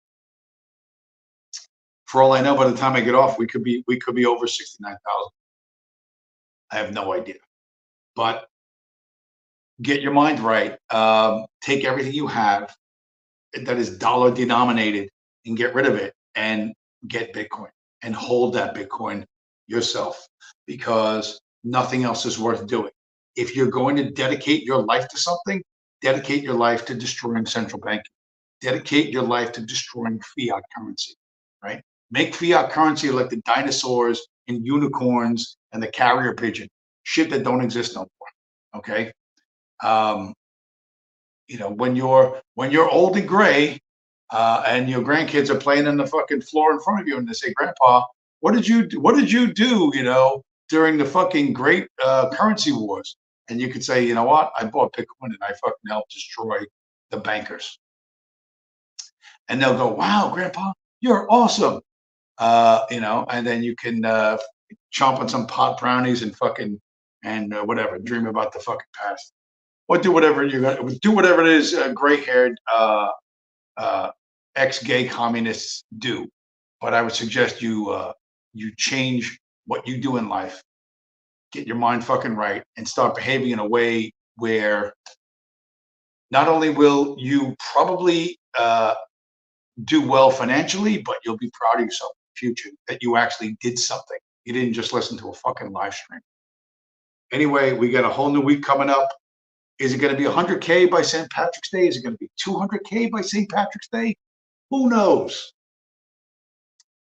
For all I know, by the time I get off, we could be over 69,000. I have no idea. But get your mind right. Take everything you have that is dollar denominated and get rid of it and get Bitcoin and hold that Bitcoin yourself, because nothing else is worth doing. If you're going to dedicate your life to something, dedicate your life to destroying central banking. Dedicate your life to destroying fiat currency, right? Make fiat currency like the dinosaurs and unicorns and the carrier pigeon, shit that don't exist no more. Okay. When you're old and gray, and your grandkids are playing on the fucking floor in front of you, and they say, "Grandpa, what did you do? During the fucking great currency wars?" And you could say, "You know what? I bought Bitcoin and I fucking helped destroy the bankers." And they'll go, "Wow, Grandpa, you're awesome." And then you can chomp on some pot brownies and fucking whatever, dream about the fucking past, or do whatever you're gonna do, whatever it is gray-haired ex-gay communists do. But I would suggest you change what you do in life, get your mind fucking right, and start behaving in a way where not only will you probably do well financially, but you'll be proud of yourself in the future that you actually did something. You didn't just listen to a fucking live stream. Anyway, we got a whole new week coming up. Is it going to be 100K by St. Patrick's Day? Is it going to be 200K by St. Patrick's Day? Who knows?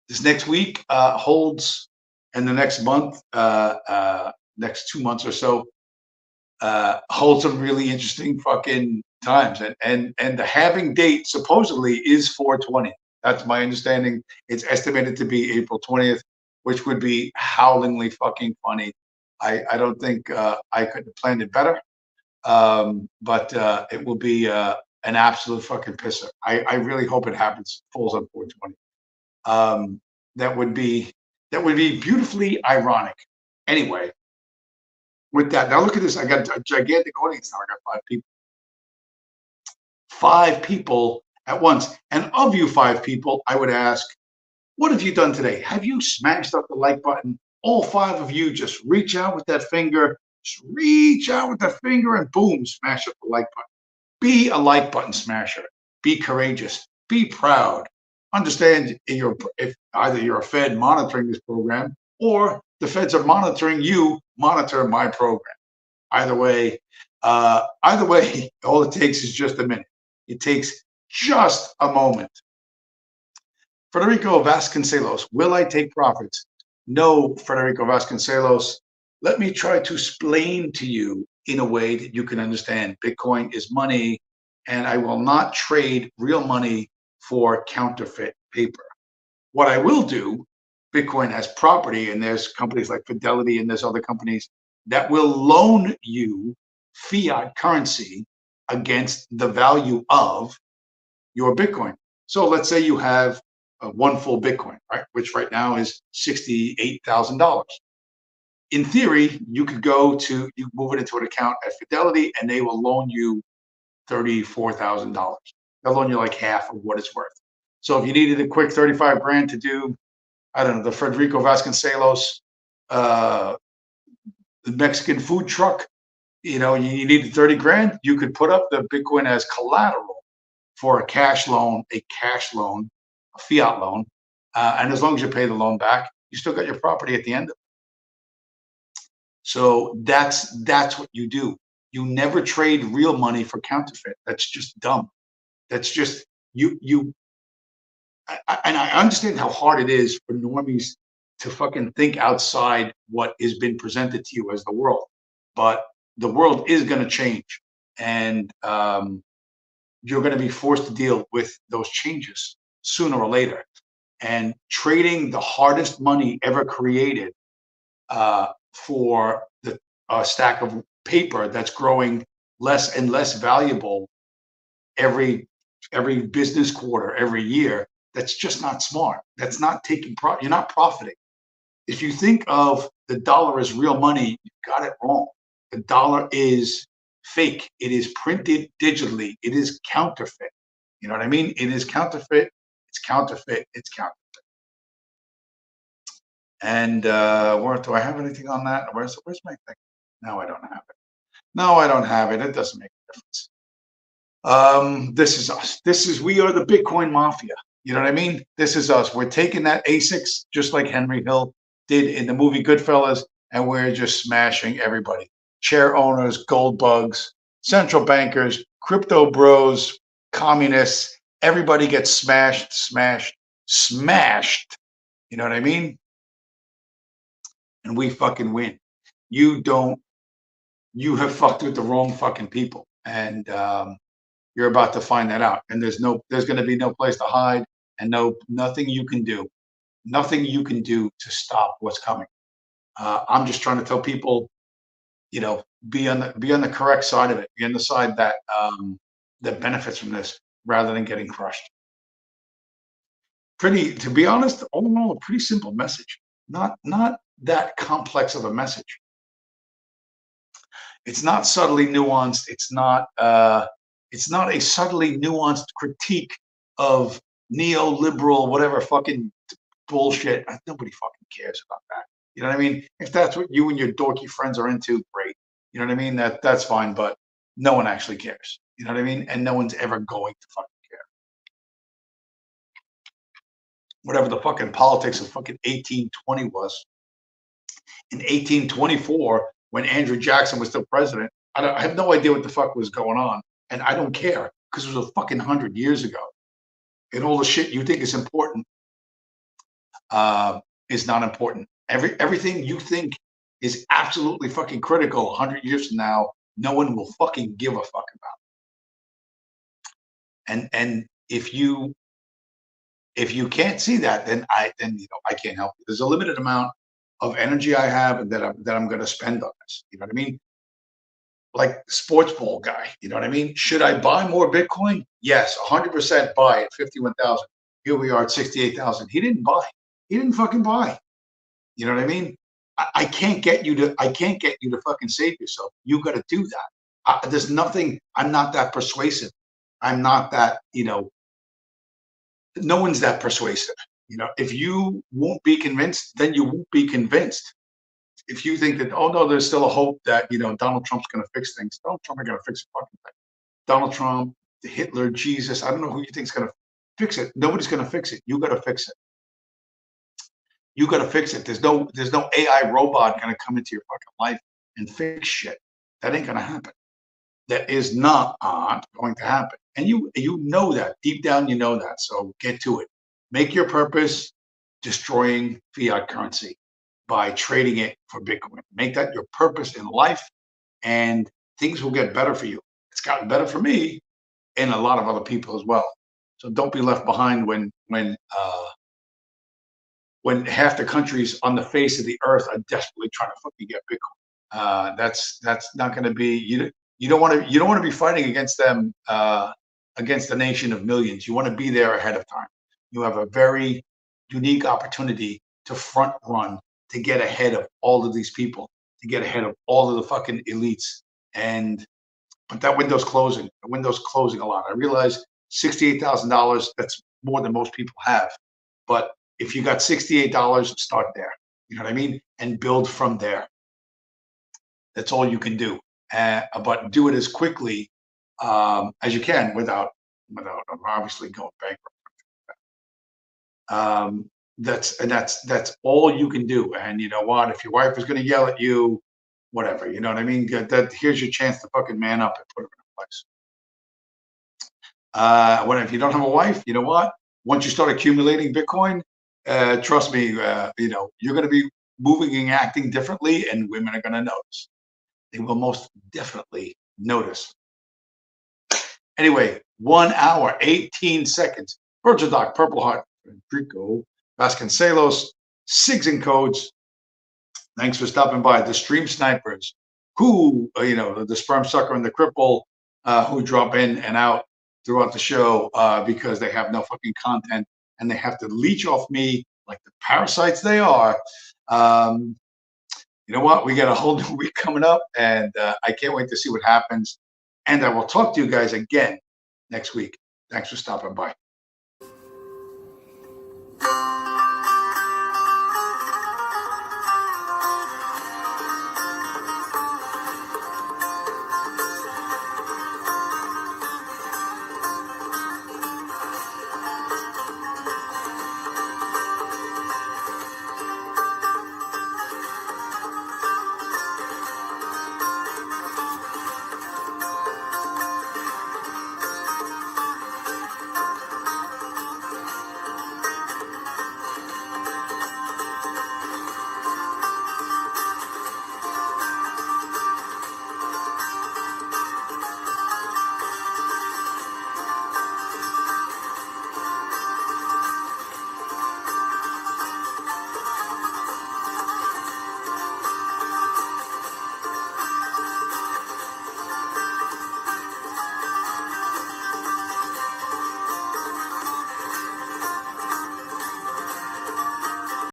This next week holds, and the next month, next 2 months or so, holds some really interesting fucking times. And the halving date supposedly is 4/20. That's my understanding. It's estimated to be April 20th, which would be howlingly fucking funny. I don't think I could have planned it better. But it will be an absolute fucking pisser. I really hope it happens, falls on 4/20. That would be beautifully ironic. Anyway, with that, now look at this. I got a gigantic audience now. I got 5 people. 5 people at once. And of you 5 people, I would ask, what have you done today? Have you smashed up the like button? All 5 of you just reach out with that finger. Just reach out with the finger and boom, smash up the like button. Be a like button smasher. Be courageous. Be proud. Understand if either you're a Fed monitoring this program or the Feds are monitoring you, monitor my program. Either way, all it takes is just a minute. It takes just a moment. Federico Vasconcelos, will I take profits? No, Federico Vasconcelos. Let me try to explain to you in a way that you can understand. Bitcoin is money, and I will not trade real money for counterfeit paper. What I will do, Bitcoin has property, and there's companies like Fidelity and there's other companies that will loan you fiat currency against the value of your Bitcoin. So let's say you have one full Bitcoin, right, which right now is $68,000. In theory, you could you move it into an account at Fidelity, and they will loan you $34,000. They'll loan you like half of what it's worth. So if you needed a quick 35 grand to do, I don't know, the Federico Vasconcelos, the Mexican food truck, you needed 30 grand, you could put up the Bitcoin as collateral for a cash loan, a fiat loan. And as long as you pay the loan back, you still got your property at the end of it. So that's what you do. You never trade real money for counterfeit. That's just dumb. That's just you. And I understand how hard it is for normies to fucking think outside what has been presented to you as the world, but the world is going to change, and you're going to be forced to deal with those changes sooner or later. And trading the hardest money ever created for the stack of paper that's growing less and less valuable every business quarter, every year, that's just not smart. That's not taking profit. You're not profiting. If you think of the dollar as real money, you got it wrong. The dollar is fake. It is printed digitally. It is counterfeit. You know what I mean? It is counterfeit. It's counterfeit. It's counterfeit. And where do I have anything on that? Where's my thing? No, I don't have it. No, I don't have it. It doesn't make a difference. This is us. We are the Bitcoin mafia. You know what I mean? This is us. We're taking that ASICs, just like Henry Hill did in the movie Goodfellas, and we're just smashing everybody. Chair owners, gold bugs, central bankers, crypto bros, communists. Everybody gets smashed, smashed, smashed. You know what I mean? And we fucking win. You don't. You have fucked with the wrong fucking people, and you're about to find that out. And there's going to be no place to hide, and nothing you can do to stop what's coming. I'm just trying to tell people, be on the correct side of it, be on the side that benefits from this rather than getting crushed. To be honest, all in all, a pretty simple message. Not that complex of a message. It's not subtly nuanced. It's not a subtly nuanced critique of neoliberal, whatever fucking bullshit. Nobody fucking cares about that. You know what I mean? If that's what you and your dorky friends are into, great. You know what I mean? That's fine, but no one actually cares. You know what I mean? And no one's ever going to fucking care. Whatever the fucking politics of fucking 1820 was. In 1824, when Andrew Jackson was still president, I have no idea what the fuck was going on, and I don't care because it was a fucking 100 years ago. And all the shit you think is important is not important. Everything you think is absolutely fucking critical 100 years from now, no one will fucking give a fuck about. And if you can't see that, then I can't help you. There's a limited amount of energy I have and that I'm going to spend on this. You know what I mean? Like sports ball guy. You know what I mean? Should I buy more Bitcoin? Yes, 100% buy at 51,000. Here we are at 68,000. He didn't buy. He didn't fucking buy. You know what I mean? I can't get you to fucking save yourself. You got to do that. There's nothing. I'm not that persuasive. I'm not that. No one's that persuasive. If you won't be convinced, then you won't be convinced. If you think that, oh no, there's still a hope that Donald Trump's going to fix things. Donald Trump ain't going to fix a fucking thing. Donald Trump, Hitler, Jesus. I don't know who you think's going to fix it. Nobody's going to fix it. You got to fix it. You got to fix it. There's no AI robot going to come into your fucking life and fix shit. That ain't going to happen. That is not going to happen. And you know that. Deep down, you know that. So get to it. Make your purpose destroying fiat currency by trading it for Bitcoin. Make that your purpose in life, and things will get better for you. It's gotten better for me and a lot of other people as well. So don't be left behind when half the countries on the face of the earth are desperately trying to fucking get Bitcoin. That's not going to be you don't want to be fighting against them against a nation of millions. You want to be there ahead of time. You have a very unique opportunity to front run, to get ahead of all of these people, to get ahead of all of the fucking elites. But that window's closing. The window's closing a lot. I realize $68,000, that's more than most people have. But if you got $68, start there. You know what I mean? And build from there. That's all you can do. But do it as quickly as you can without obviously going bankrupt. That's all you can do. And you know what? If your wife is going to yell at you, whatever. You know what I mean? Here's your chance to fucking man up and put it in place. If you don't have a wife, you know what? Once you start accumulating Bitcoin, trust me, you're going to be moving and acting differently, and women are going to notice. They will most definitely notice. Anyway, 1 hour, 18 seconds. Virgil Doc, Purple Heart, Federico, Vasconcelos, Sigs and Codes. Thanks for stopping by. The Stream Snipers, who, the Sperm Sucker and the Cripple, who drop in and out throughout the show because they have no fucking content and they have to leech off me like the parasites they are. You know what? We got a whole new week coming up, and I can't wait to see what happens. And I will talk to you guys again next week. Thanks for stopping by.